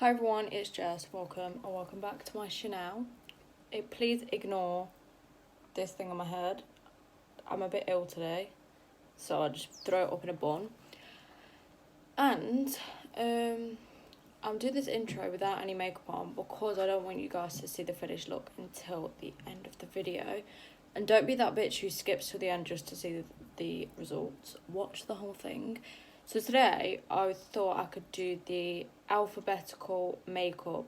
Hi everyone, it's Jess. Welcome or welcome back to my channel. Please ignore this thing on my head. I'm a bit ill today, so I just throw it up in a bun. And I'm doing this intro without any makeup on because I don't want you guys to see the finished look until the end of the video. And don't be that bitch who skips to the end just to see the results. Watch the whole thing. So today I thought I could do the alphabetical makeup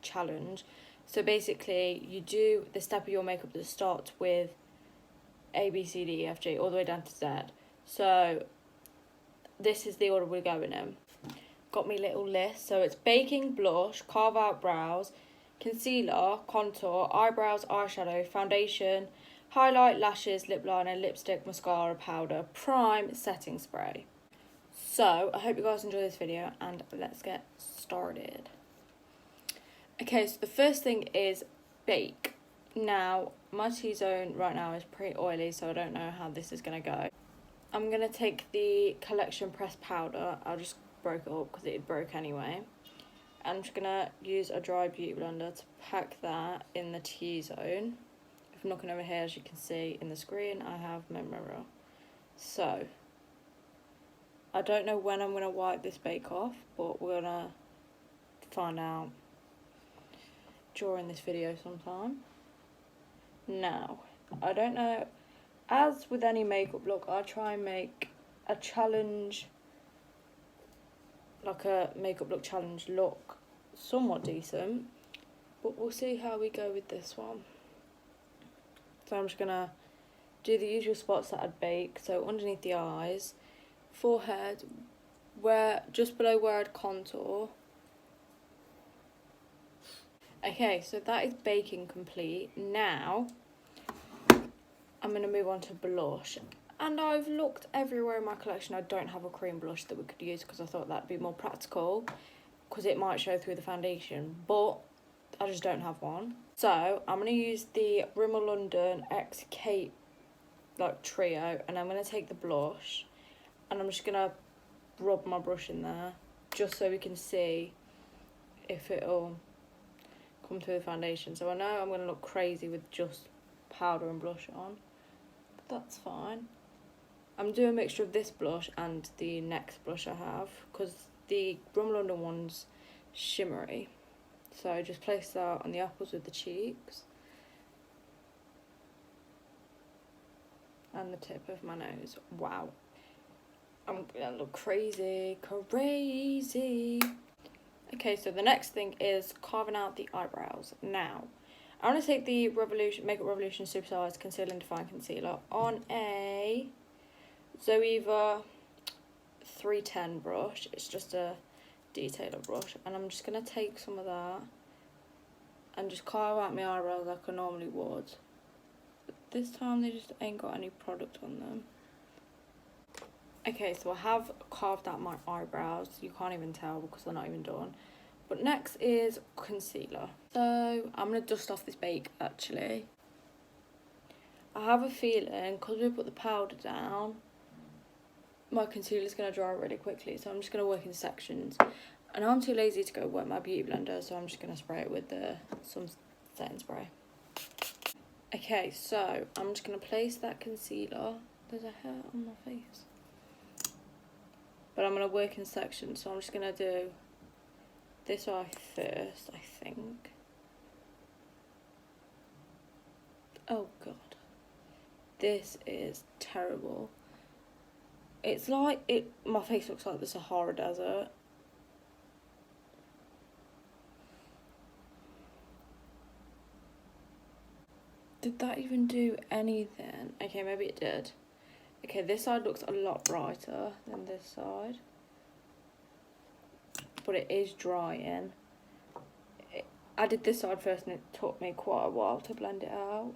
challenge. So basically you do the step of your makeup that starts with A, B, C, D, E, F, G all the way down to Z. So this is the order we're going in. Got me little list. So it's baking, blush, carve out brows, concealer, contour, eyebrows, eyeshadow, foundation, highlight, lashes, lip liner, lipstick, mascara, powder, prime, setting spray. So, I hope you guys enjoy this video and let's get started. Okay, so the first thing is bake. Now, my T-zone right now is pretty oily, so I don't know how this is going to go. I'm going to take the Collection Pressed Powder. I just broke it up because it broke anyway. And I'm just going to use a dry beauty blender to pack that in the T-zone. If I'm looking over here, as you can see in the screen, I have my mirror. So I don't know when I'm going to wipe this bake off, but we're going to find out during this video sometime. Now, I don't know, as with any makeup look, I try and make a challenge, like a makeup look challenge look somewhat decent, but we'll see how we go with this one. So I'm just going to do the usual spots that I'd bake, so underneath the eyes, forehead, where just below where I'd contour. Okay, so that is baking complete. Now I'm going to move on to blush, and I've looked everywhere in my collection. I don't have a cream blush that we could use because I thought that'd be more practical because it might show through the foundation, but I just don't have one. So I'm going to use the Rimmel London X Cape like trio, and I'm going to take the blush and I'm just going to rub my brush in there just so we can see if it'll come through the foundation. So I know I'm going to look crazy with just powder and blush on, but that's fine. I'm doing a mixture of this blush and the next blush I have because the Rimmel London one's shimmery. So just place that on the apples with the cheeks and the tip of my nose. Wow. I'm gonna look crazy. Okay, so the next thing is carving out the eyebrows. Now, I'm going to take the Makeup Revolution Supersized Conceal and Define Concealer on a Zoeva 310 brush. It's just a detailer brush. And I'm just going to take some of that and just carve out my eyebrows like I normally would. But this time they just ain't got any product on them. Okay, so I have carved out my eyebrows. You can't even tell because they're not even done. But next is concealer. So I'm going to dust off this bake actually. I have a feeling because we put the powder down, my concealer is going to dry really quickly. So I'm just going to work in sections. And I'm too lazy to go wet my beauty blender, so I'm just going to spray it with some setting spray. Okay, so I'm just going to place that concealer. There's a hair on my face. But I'm going to work in sections, so I'm just going to do this eye first, I think. Oh god. This is terrible. It's like, my face looks like the Sahara Desert. Did that even do anything? Okay, maybe it did. Okay, this side looks a lot brighter than this side. But it is drying. I did this side first and it took me quite a while to blend it out.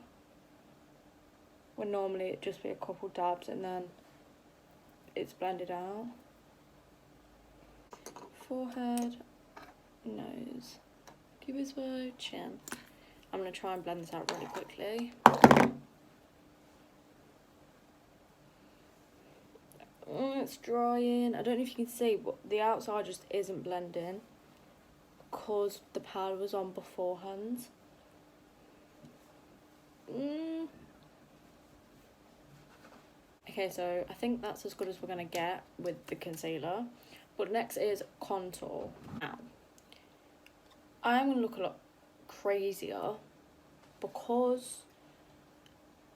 When normally it'd just be a couple dabs and then it's blended out. Forehead, nose, cupid's bow, chin. I'm going to try and blend this out really quickly. It's drying. I don't know if you can see, but the outside just isn't blending because the powder was on beforehand. Okay, so I think that's as good as we're going to get with the concealer. But next is contour. Now, I am going to look a lot crazier because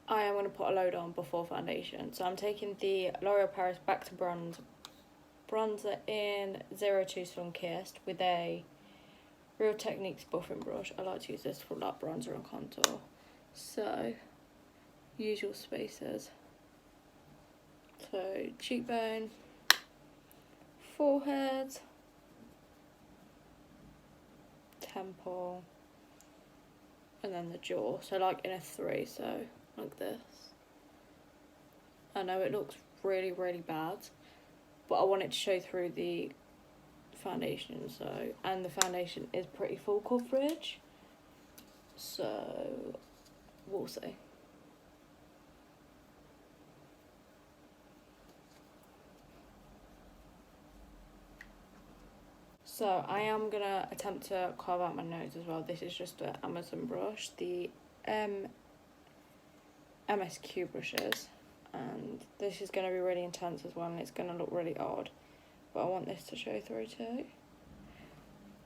I am going to put a load on before foundation. So I'm taking the L'Oreal Paris Back to bronzer in 02 Sun Kissed with a Real Techniques buffing brush. I like to use this for like bronzer and contour. So, usual spaces. So, cheekbone, forehead, temple, and then the jaw. So like in a 3, so like this. I know it looks really, really bad, but I want it to show through the foundation, so, and the foundation is pretty full coverage, so we'll see. So I am gonna attempt to carve out my nose as well. This is just an Amazon brush, the MSQ brushes, and this is gonna be really intense as well, and it's gonna look really odd, but I want this to show through too.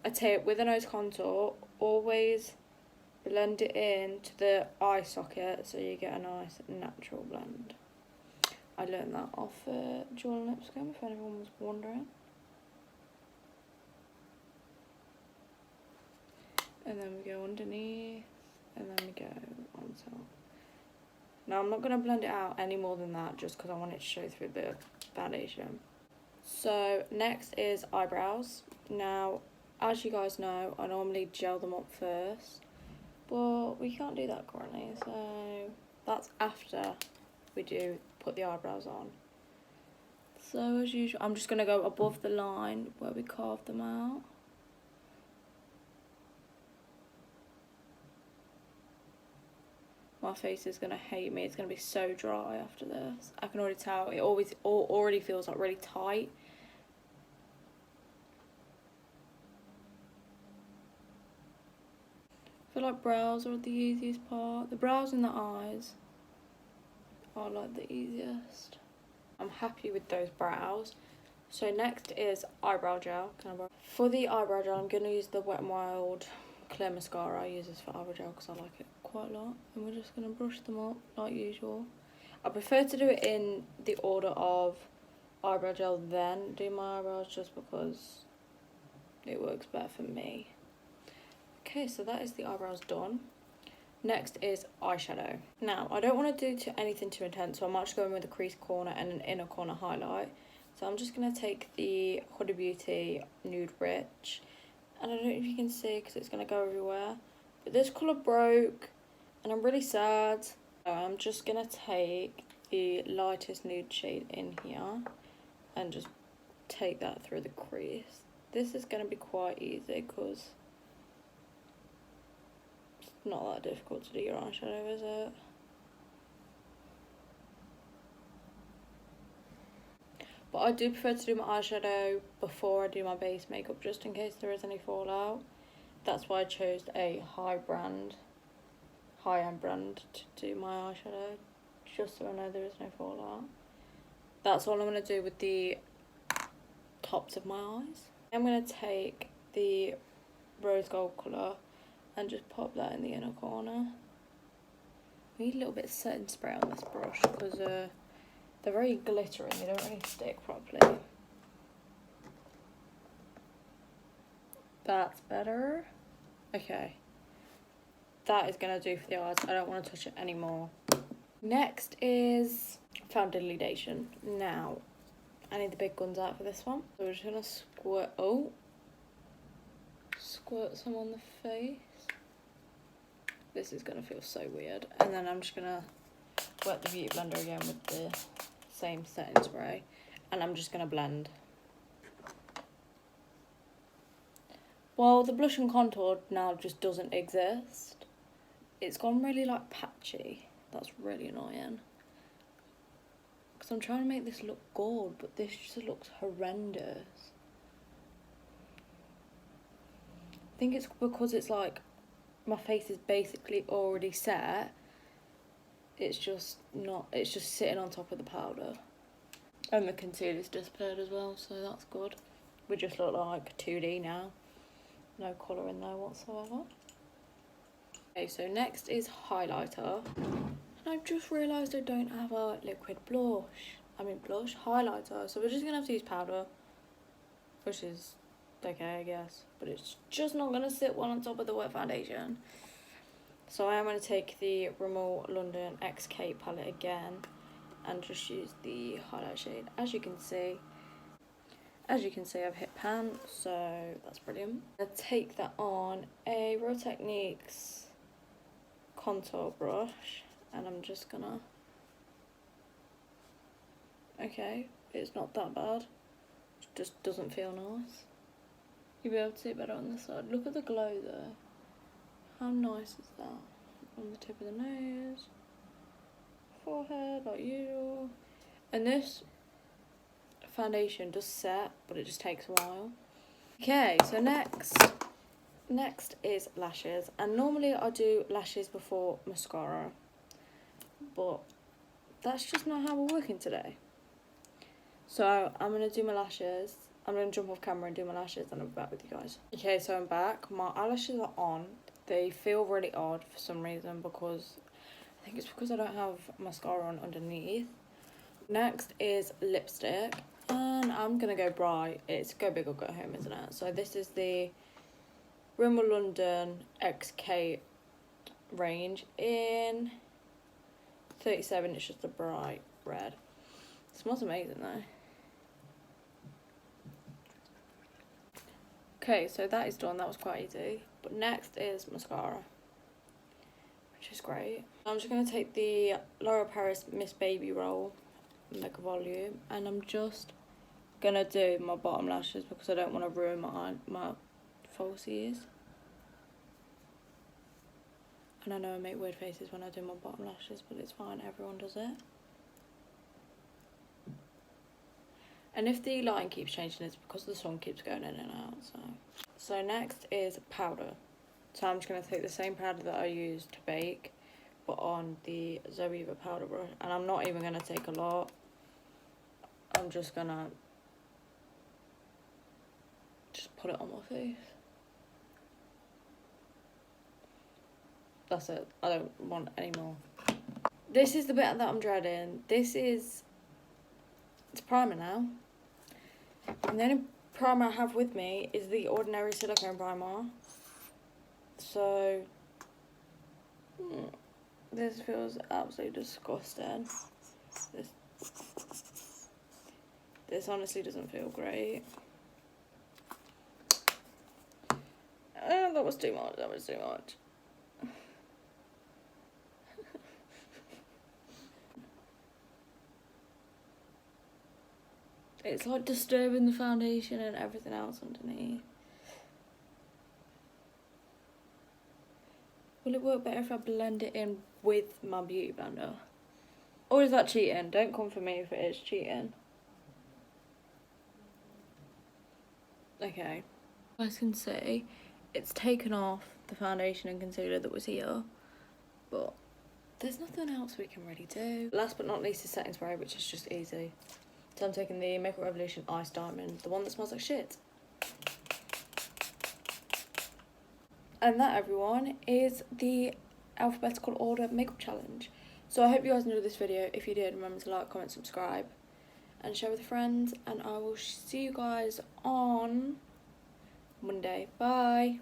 A tip with a nose contour, always blend it into the eye socket so you get a nice natural blend. I learned that off Jewel Lipscomb, if anyone was wondering. And then we go underneath, and then we go on top. Now I'm not going to blend it out any more than that, just because I want it to show through the foundation. So next is eyebrows. Now, as you guys know, I normally gel them up first, but we can't do that currently, so that's after we do put the eyebrows on. So as usual, I'm just going to go above the line where we carved them out. My face is going to hate me. It's going to be so dry after this. I can already tell. It already feels like really tight. I feel like brows are the easiest part. The brows and the eyes are like the easiest. I'm happy with those brows. So next is eyebrow gel. For the eyebrow gel, I'm going to use the Wet n Wild Clear Mascara. I use this for eyebrow gel because I like it quite a lot, and we're just going to brush them up like usual. I prefer to do it in the order of eyebrow gel then do my eyebrows, just because it works better for me. Okay, so that is the eyebrows done. Next is eyeshadow. Now I don't want to do anything too intense, so I'm actually going with a crease corner and an inner corner highlight. So I'm just going to take the Huda Beauty Nude Rich, and I don't know if you can see because it's going to go everywhere, but this colour broke and I'm really sad. So I'm just going to take the lightest nude shade in here and just take that through the crease. This is going to be quite easy because it's not that difficult to do your eyeshadow, is it? But I do prefer to do my eyeshadow before I do my base makeup, just in case there is any fallout. That's why I chose a high-end brand to do my eyeshadow, just so I know there is no fallout. That's all I'm going to do with the tops of my eyes. I'm going to take the rose gold colour and just pop that in the inner corner. I need a little bit of setting spray on this brush because they're very glittery, they don't really stick properly. That's better. Okay. That is going to do for the eyes. I don't want to touch it anymore. Next is foundation. Now, I need the big guns out for this one. So we're just going to squirt some on the face. This is going to feel so weird. And then I'm just going to wet the beauty blender again with the same setting spray. And I'm just going to blend. Well, the blush and contour now just doesn't exist. It's gone really like patchy. That's really annoying. Because I'm trying to make this look good, but this just looks horrendous. think it's because it's like my face is basically already set. It's just sitting on top of the powder. And the concealer's disappeared as well, so that's good. We just look like 2D now. No colour in there whatsoever. Okay, so next is highlighter. And I've just realised I don't have a liquid blush highlighter. So we're just going to have to use powder, which is okay, I guess. But it's just not going to sit well on top of the wet foundation. So I am going to take the Rimmel London XK palette again and just use the highlight shade. As you can see, I've hit pan, so that's brilliant. I'm going to take that on a Real Techniques contour brush, and I'm just gonna... Okay, it's not that bad. It just doesn't feel nice. You'll be able to see it better on this side. Look at the glow there. How nice is that? On the tip of the nose, forehead, like usual. And this foundation does set, but it just takes a while. Okay, so next is lashes, and normally I do lashes before mascara, but that's just not how we're working today. So I'm gonna do my lashes. I'm gonna jump off camera and do my lashes, and I'll be back with you guys. Okay, so I'm back. My eyelashes are on. They feel really odd for some reason, because I think it's because I don't have mascara on underneath. Next is lipstick, and I'm gonna go bright. It's go big or go home, isn't it? So this is the Rimmel London XK range in 37. It's just a bright red. It smells amazing though. Okay, so that is done. That was quite easy. But next is mascara, which is great. I'm just going to take the L'Oreal Paris Miss Baby Roll Mega Volume, and I'm just going to do my bottom lashes because I don't want to ruin my falsies. And I know I make weird faces when I do my bottom lashes, but it's fine, everyone does it. And if the lighting keeps changing, it's because the sun keeps going in and out. So next is powder. So I'm just going to take the same powder that I used to bake, but on the Zoeva powder brush. And I'm not even going to take a lot. I'm just going to put it on my face. That's it. I don't want any more. This is the bit that I'm dreading. It's primer now. And the only primer I have with me is the Ordinary Silicone Primer. So, this feels absolutely disgusting. This honestly doesn't feel great. That was too much. It's like disturbing the foundation and everything else underneath. Will it work better if I blend it in with my beauty blender? Or is that cheating? Don't come for me if it is cheating. Okay. You guys can see it's taken off the foundation and concealer that was here, but there's nothing else we can really do. Last but not least is setting spray, which is just easy. So I'm taking the Makeup Revolution Ice Diamond, the one that smells like shit. And that, everyone, is the alphabetical order makeup challenge. So I hope you guys enjoyed this video. If you did, remember to like, comment, subscribe, and share with friends. And I will see you guys on Monday. Bye.